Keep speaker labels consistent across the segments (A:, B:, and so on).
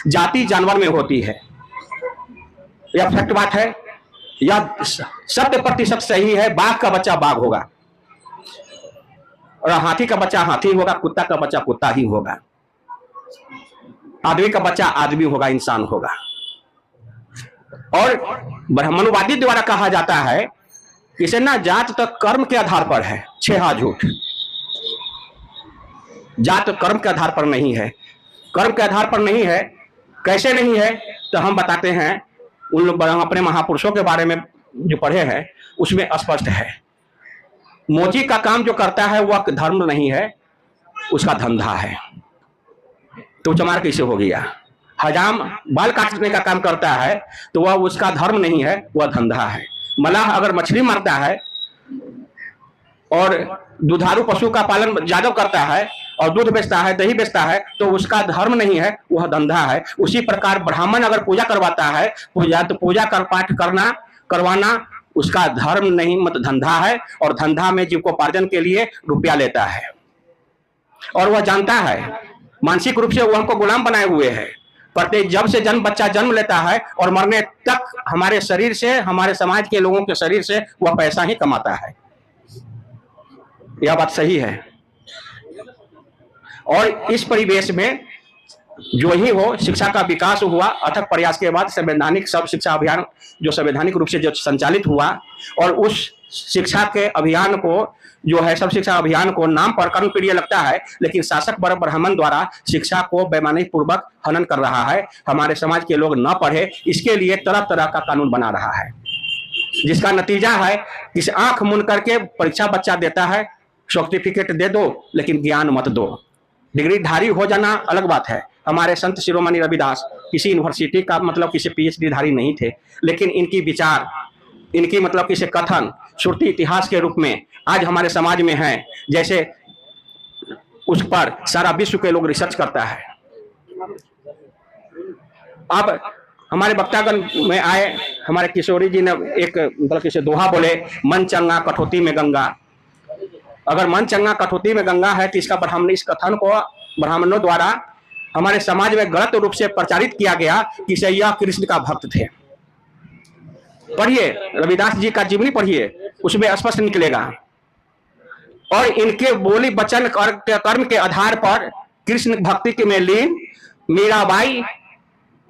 A: जाति जानवर में होती है। यह फैक्ट बात है, यह 100% सही है। बाघ का बच्चा बाघ होगा और हाथी का बच्चा हाथी होगा, कुत्ता का बच्चा कुत्ता ही होगा, आदमी का बच्चा आदमी होगा, इंसान होगा। और ब्राह्मणवादी द्वारा कहा जाता है कि इसे ना जात तक कर्म के आधार पर है। 6 हाथ झूठ। जात कर्म के आधार पर नहीं है। कर्म के आधार पर नहीं है। कैसे नहीं है तो हम बताते हैं। उन अपने महापुरुषों के बारे में जो पढ़े हैं उसमें स्पष्ट है। मोची का काम जो करता है वह धर्म नहीं है, उसका धंधा है। तो चमार कैसे हो गया? हजाम बाल काटने का काम करता है तो वह उसका धर्म नहीं है, वह धंधा है। मलाह अगर मछली मारता है और दुधारू पशु का पालन ज्यादा करता है और दूध बेचता है, दही बेचता है, तो उसका धर्म नहीं है, वह धंधा है। उसी प्रकार ब्राह्मण अगर पूजा करवाता है, तो पूजा कर पाठ करवाना उसका धर्म नहीं, मत धंधा है। और धंधा में जीविकोपार्जन के लिए रुपया लेता है और वह जानता है मानसिक रूप से वो हमको गुलाम बनाए हुए है। प्रत्येक जब से बच्चा जन्म लेता है और मरने तक हमारे शरीर से, हमारे समाज के लोगों के शरीर से वह पैसा ही कमाता है। यह बात सही है। और इस परिवेश में जो ही हो, शिक्षा का विकास हुआ अथक प्रयास के बाद संवैधानिक सब शिक्षा अभियान जो संवैधानिक रूप से जो संचालित हुआ, और उस शिक्षा के अभियान को जो है सब शिक्षा अभियान को नाम पर कर्म प्रिय लगता है, लेकिन शासक वर्ग ब्राह्मण द्वारा शिक्षा को बेईमानी पूर्वक हनन कर रहा है। हमारे समाज के लोग न पढ़े, इसके लिए तरह तरह का कानून बना रहा है, जिसका नतीजा है कि आंख मूंद करके परीक्षा बच्चा देता है, सर्टिफिकेट दे दो लेकिन ज्ञान मत दो। डिग्री धारी हो जाना अलग बात है। हमारे संत शिरोमणि रविदास किसी यूनिवर्सिटी का मतलब किसी PhD धारी नहीं थे, लेकिन इनकी विचार, इनकी मतलब किसी कथन श्रुति इतिहास के रूप में आज हमारे समाज में है। जैसे उस पर सारा विश्व के लोग रिसर्च करता है। अब हमारे वक्तागण में आए हमारे किशोरी जी ने एक मतलब किसी दोहा बोले, मन चंगा कठौती में गंगा। अगर मन चंगा कठौती में गंगा है तो इसका ब्राह्मण, इस कथन को ब्राह्मणों द्वारा हमारे समाज में गलत रूप से प्रचारित किया गया कि यह कृष्ण का भक्त थे। पढ़िए रविदास जी का जीवनी पढ़िए, उसमें स्पष्ट निकलेगा। और इनके बोली वचन कर्म के आधार पर कृष्ण भक्ति के में लीन मीराबाई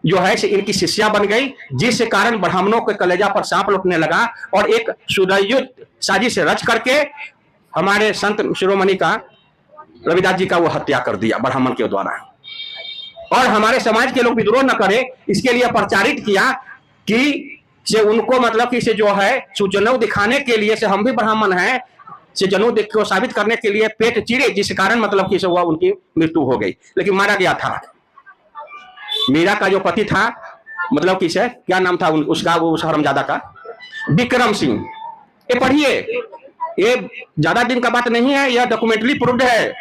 A: जो है इनकी शिष्या बन गई, जिस कारण ब्राह्मणों के कलेजा पर सांप लौटने लगा और एक सुदयुक्त साजिश रच करके हमारे संत शिरोमणि का रविदास जी का वो हत्या कर दिया ब्राह्मण के द्वारा। और हमारे समाज के लोग विद्रोह न करे इसके लिए प्रचारित किया कि से उनको मतलब कि से जो है सुजनऊ दिखाने के लिए से हम भी ब्राह्मण हैं, से जनऊ को साबित करने के लिए पेट चिरे, जिस कारण मतलब कि से हुआ उनकी मृत्यु हो गई, लेकिन मारा गया था। मीरा का जो पति था मतलब कि से क्या नाम था उसका, वो उस हरमजादा का, विक्रम सिंह। ये पढ़िए, ये ज्यादा दिन का बात नहीं है, यह डॉक्यूमेंटरी प्रूव्ड है।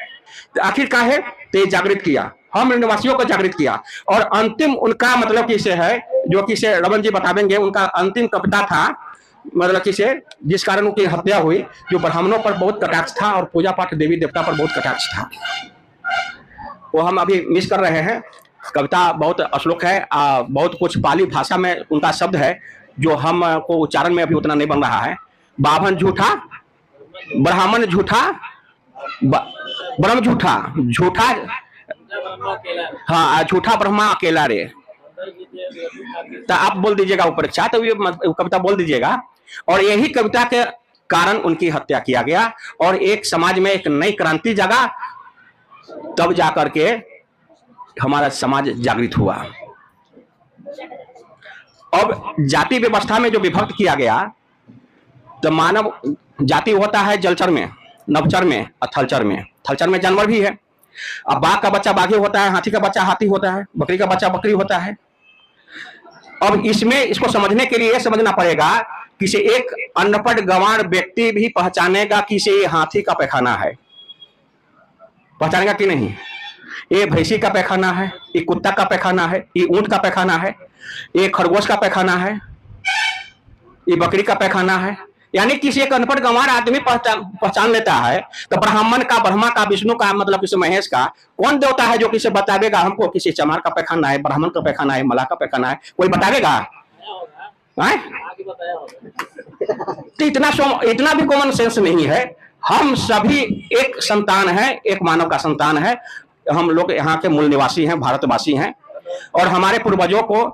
A: आखिर का है तो ये जागृत किया, हम निवासियों को जागृत किया। और अंतिम उनका मतलब किसे है जो कि से रमन जी बतावेंगे, उनका अंतिम कविता था मतलब किसे जिस कारण उनकी हत्या हुई, जो ब्राह्मणों पर बहुत कटाक्ष था और पूजा पाठ देवी देवता पर बहुत कटाक्ष था। वो हम अभी मिस कर रहे हैं। कविता बहुत अश्लोक है, बहुत कुछ पाली भाषा में उनका शब्द है जो हमको उच्चारण में अभी उतना नहीं बन रहा है। बाभन झूठा, ब्राह्मण झूठा, ब्रह्म झूठा, झूठा हाँ झूठा ब्रह्मा अकेला रे। तो आप बोल दीजिएगा ऊपर अच्छा, तो ये कविता बोल दीजिएगा। और यही कविता के कारण उनकी हत्या किया गया और एक समाज में एक नई क्रांति जगा, तब जाकर के हमारा समाज जागृत हुआ। अब जाति व्यवस्था में जो विभक्त किया गया, तो मानव जाति होता है जलचर में, नभचर में और थलचर में। थलचर में जानवर भी है। अब बाघ का बच्चा बाघी होता है, हाथी का बच्चा हाथी होता है, बकरी का बच्चा बकरी होता है। अब इसमें इसको समझने के लिए यह समझना पड़ेगा कि से एक अनपढ़ गंवार व्यक्ति भी पहचानेगा कि से ये हाथी का पैखाना है, पहचानेगा कि नहीं? ये भैंसी का पैखाना है, ये कुत्ता का पैखाना है, ये ऊंट का पैखाना है, ये खरगोश का पैखाना है, ये बकरी का पैखाना है। यानी किसी एक अनपढ़ गंवार आदमी पहचान लेता है, तो ब्राह्मण का, ब्रह्मा का, विष्णु का, मतलब किसी महेश का कौन देवता है जो किसी बतावेगा हमको किसी चमार का पैखाना है, ब्राह्मण का पैखाना है, मला का पैखाना है, कोई बतावेगा? तो इतना भी कॉमन सेंस नहीं है। हम सभी एक संतान है, एक मानव का संतान है। हम लोग यहाँ के मूल निवासी हैं, भारतवासी हैं, और हमारे पूर्वजों को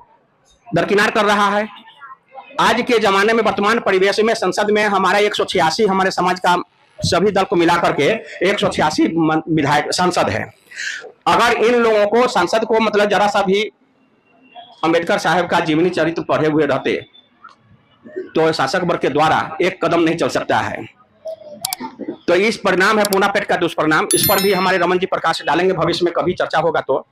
A: दरकिनार कर रहा है। आज के जमाने में, वर्तमान परिवेश में, संसद में हमारा 186, हमारे समाज का सभी दल को मिलाकर के 186 विधायक सांसद है। अगर इन लोगों को, सांसद को, मतलब जरा सा भी अंबेडकर साहब का जीवनी चरित्र पढ़े हुए रहते तो शासक वर्ग के द्वारा एक कदम नहीं चल सकता है। तो इस परिणाम है पूना पेट का दुष्परिणाम। इस पर भी हमारे रमन जी प्रकाश डालेंगे, भविष्य में कभी चर्चा होगा तो।